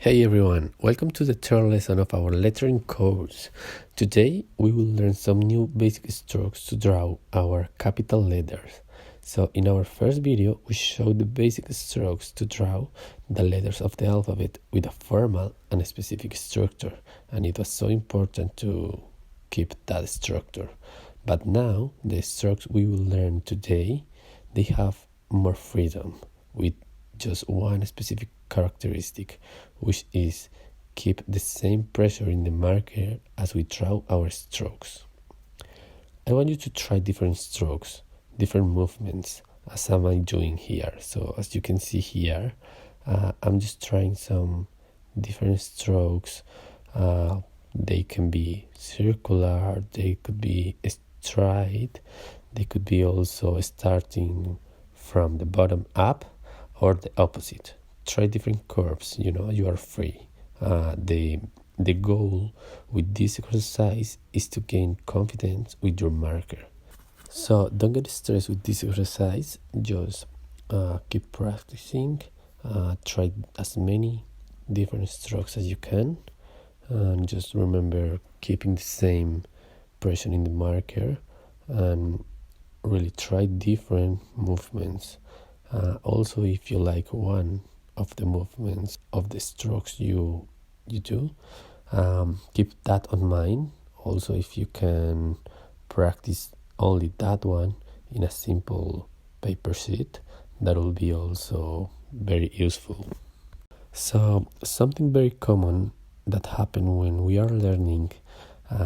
Hey everyone, welcome to the third lesson of our lettering course. Today we will learn some new basic strokes to draw our capital letters. So in our first video we showed the basic strokes to draw the letters of the alphabet with a formal and a specific structure, and it was so important to keep that structure. But now the strokes we will learn today, they have more freedom with just one specific characteristic, which is keep the same pressure in the marker as we draw our strokes. I want you to try different strokes, different movements, as am I doing here. So as you can see here, I'm just trying some different strokes. They can be circular, they could be straight, they could be also starting from the bottom up or the opposite. Try different curves, you are free. The goal with this exercise is to gain confidence with your marker. So don't get stressed with this exercise, just keep practicing, try as many different strokes as you can, and just remember keeping the same pressure in the marker and really try different movements. Also, if you like one of the movements of the strokes you do, keep that on mind. Also, if you can practice only that one in a simple paper sheet, that will be also very useful. So something very common that happens when we are learning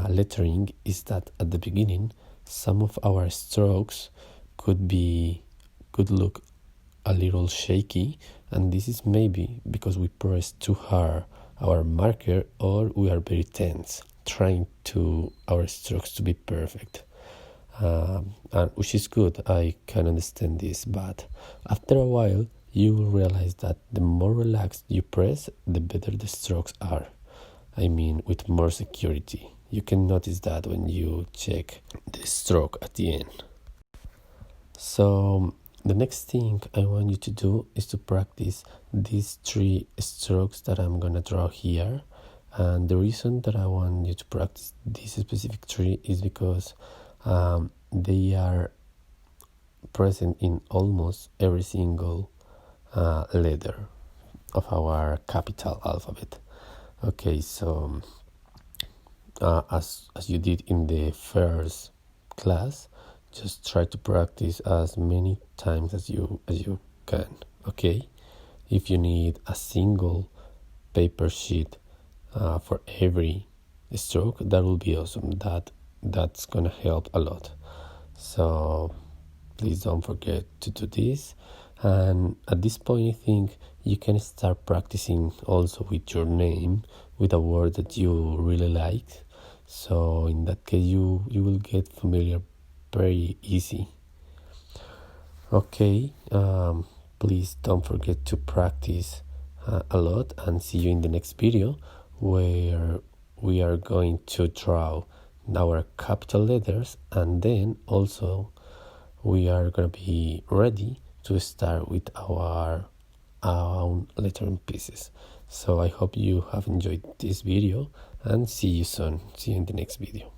lettering is that at the beginning some of our strokes could look a little shaky, and this is maybe because we press too hard our marker or we are very tense trying to our strokes to be perfect, and which is good. I can understand this, but after a while you will realize that the more relaxed you press, the better the strokes are. I mean, with more security. You can notice that when you check the stroke at the end. So the next thing I want you to do is to practice these three strokes that I'm gonna draw here. And the reason that I want you to practice this specific three is because they are present in almost every single letter of our capital alphabet. Okay, so as you did in the first class, just try to practice as many times as you can. Okay, if you need a single paper sheet for every stroke, that will be awesome. That's gonna help a lot. So please don't forget to do this. And at this point, I think you can start practicing also with your name, with a word that you really like. So in that case, you will get familiar very easy. Okay, please don't forget to practice a lot, and see you in the next video where we are going to draw our capital letters, and then also we are going to be ready to start with our own lettering pieces. So I hope you have enjoyed this video, and see you soon. See you in the next video.